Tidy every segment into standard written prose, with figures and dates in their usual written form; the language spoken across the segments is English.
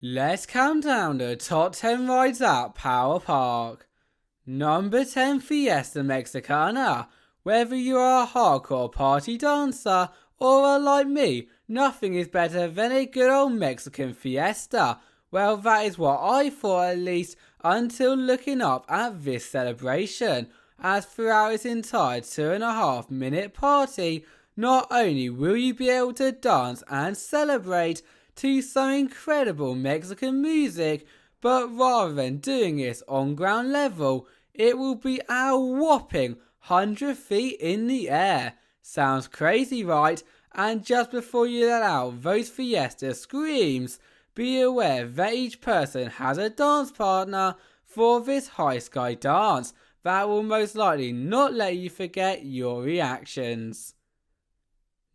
Let's count down the top 10 rides at PowerPark. Number 10, Fiesta Mexicana. Whether you are a hardcore party dancer or are like me, nothing is better than a good old Mexican fiesta. Well, that is what I thought, at least, until looking up at this celebration, as throughout its entire 2.5 minute party, not only will you be able to dance and celebrate to some incredible Mexican music, but rather than doing this on ground level, it will be a whopping 100 feet in the air. Sounds crazy, right? And just before you let out those fiesta screams, be aware that each person has a dance partner for this high sky dance that will most likely not let you forget your reactions.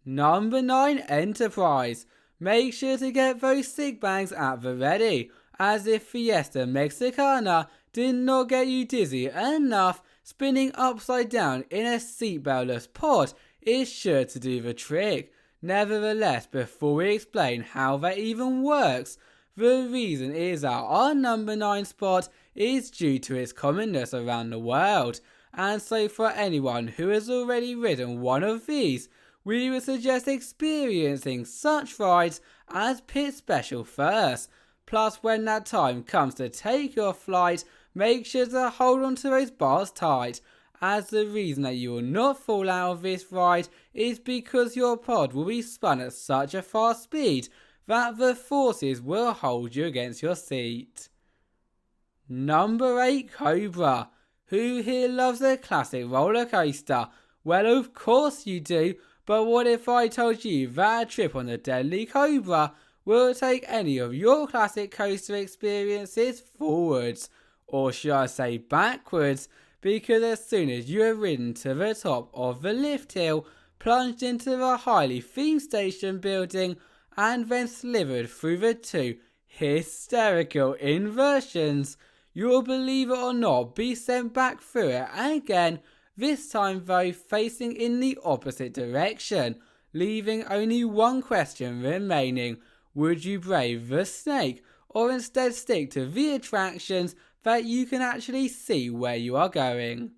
Number 9, Enterprise. Make sure to get those sick bangs at the ready, as if Fiesta Mexicana did not get you dizzy enough, spinning upside down in a seatbeltless pod is sure to do the trick. Nevertheless, before we explain how that even works, the reason is that our number 9 spot is due to its commonness around the world, and so for anyone who has already ridden one of these, we would suggest experiencing such rides as Pit Special first. Plus, when that time comes to take your flight, make sure to hold on to those bars tight, as the reason that you will not fall out of this ride is because your pod will be spun at such a fast speed that the forces will hold you against your seat. Number 8, Cobra. Who here loves a classic roller coaster? Well, of course you do. But what if I told you that a trip on the deadly Cobra will take any of your classic coaster experiences forwards, or should I say backwards, because as soon as you have ridden to the top of the lift hill, plunged into the highly themed station building, and then slithered through the 2 hysterical inversions, you will, believe it or not, be sent back through it again, this time though facing in the opposite direction, leaving only one question remaining. Would you brave the snake, or instead stick to the attractions that you can actually see where you are going?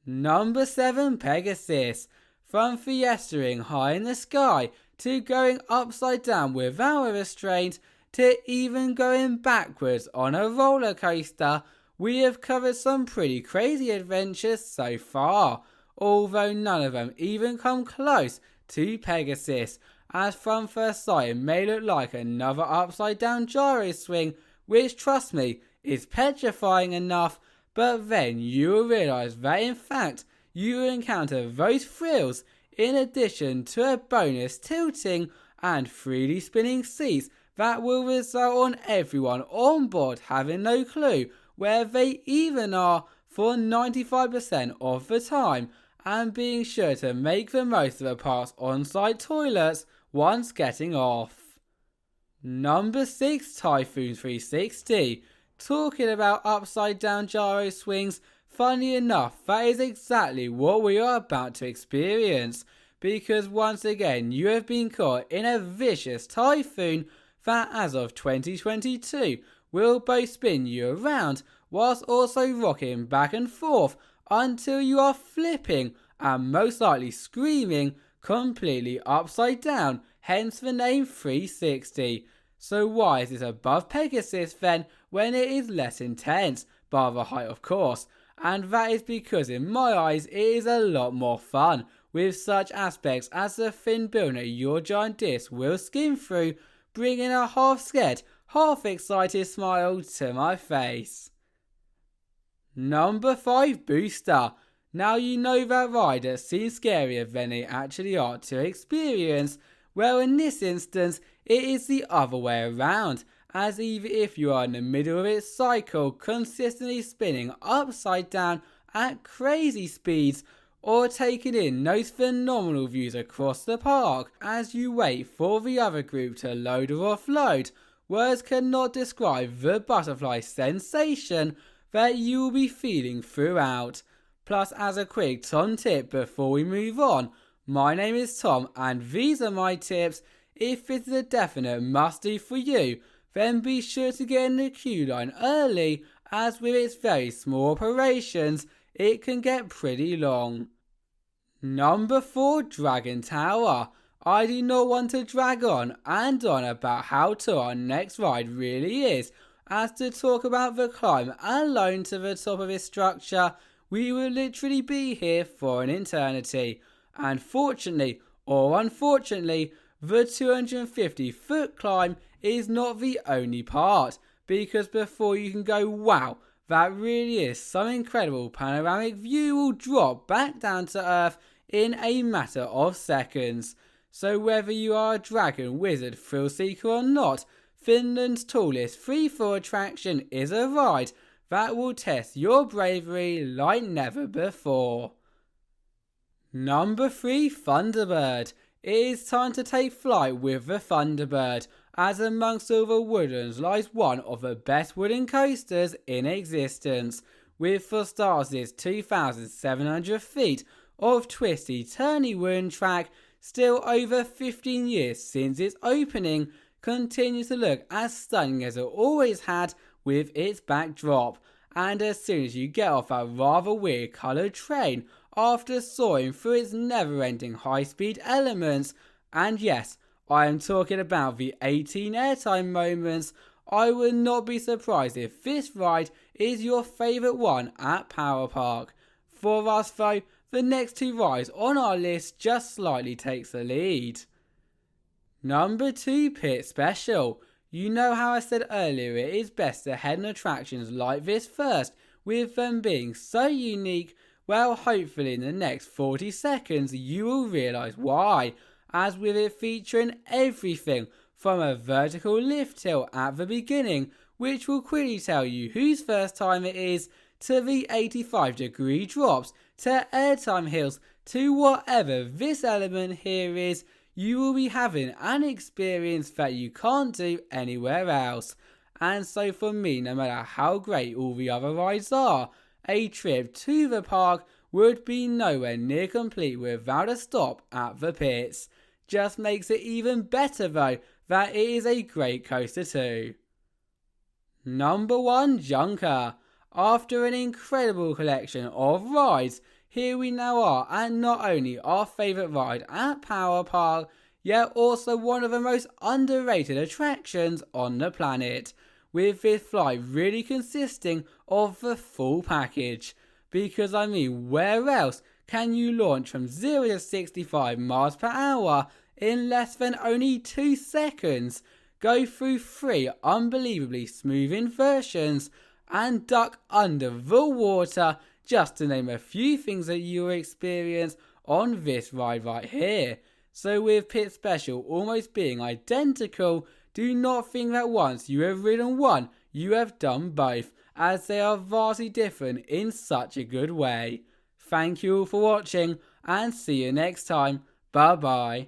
Number 7, Pegasus. From fiestaing high in the sky, to going upside down without a restraint, to even going backwards on a roller coaster, we have covered some pretty crazy adventures so far, although none of them even come close to Pegasus, as from first sight it may look like another upside down gyro swing, which, trust me, is petrifying enough, but then you will realise that in fact you will encounter those thrills in addition to a bonus tilting and 3D spinning seats that will result on everyone on board having no clue where they even are for 95% of the time, and being sure to make the most of the park's on-site toilets once getting off. Number 6, Typhoon 360. Talking about upside down gyro swings, funny enough, that is exactly what we are about to experience, because once again you have been caught in a vicious typhoon that as of 2022 will both spin you around whilst also rocking back and forth until you are flipping and most likely screaming completely upside down, hence the name 360. So why is this above Pegasus then when it is less intense, bar the height of course? And that is because in my eyes it is a lot more fun, with such aspects as the thin building that your giant disc will skim through, bringing a half scared, half excited smile to my face. Number 5, Booster. Now you know that riders seem scarier than they actually are to experience. Well, in this instance, it is the other way around, as even if you are in the middle of its cycle, consistently spinning upside down at crazy speeds, or taking in those phenomenal views across the park as you wait for the other group to load or offload, words cannot describe the butterfly sensation that you will be feeling throughout. Plus, as a quick Tom tip before we move on, my name is Tom and these are my tips if this is a definite must do for you. then be sure to get in the queue line early, as with its very small operations, it can get pretty long. Number 4, Dragon Tower. I do not want to drag on and on about how tall our next ride really is, as to talk about the climb alone to the top of its structure, we will literally be here for an eternity. And fortunately, or unfortunately, the 250-foot climb is not the only part, because before you can go, wow, that really is some incredible panoramic view, will drop back down to earth in a matter of seconds. So whether you are a dragon, wizard, thrill seeker or not, Finland's tallest free-fall attraction is a ride that will test your bravery like never before. Number 3, Thunderbird. It is time to take flight with the Thunderbird, as amongst all the woodlands lies one of the best wooden coasters in existence, with for starters its 2,700 feet of twisty, turny wooden track, still over 15 years since its opening, continues to look as stunning as it always had with its backdrop. And as soon as you get off that rather weird coloured train, after soaring through its never-ending high-speed elements, and yes, I am talking about the 18 airtime moments, I would not be surprised if this ride is your favourite one at PowerPark. For us though, the next 2 rides on our list just slightly takes the lead. Number 2, Pit Special. You know how I said earlier it is best to head on attractions like this first, with them being so unique. Well, hopefully in the next 40 seconds you will realise why, as with it featuring everything from a vertical lift hill at the beginning, which will quickly tell you whose first time it is, to the 85-degree drops, to airtime hills, to whatever this element here is, you will be having an experience that you can't do anywhere else. And so for me, no matter how great all the other rides are, a trip to the park would be nowhere near complete without a stop at the pits. Just makes it even better though that it is a great coaster too. Number 1, Junker. After an incredible collection of rides, here we now are at not only our favourite ride at PowerPark, yet also one of the most underrated attractions on the planet, with this flight really consisting of the full package. Because I mean, where else can you launch from 0 to 65 miles per hour in less than only 2 seconds, go through 3 unbelievably smooth inversions, and duck under the water, just to name a few things that you will experience on this ride right here. So with Pit Special almost being identical, do not think that once you have ridden one, you have done both, as they are vastly different in such a good way. Thank you all for watching, and see you next time. Bye bye.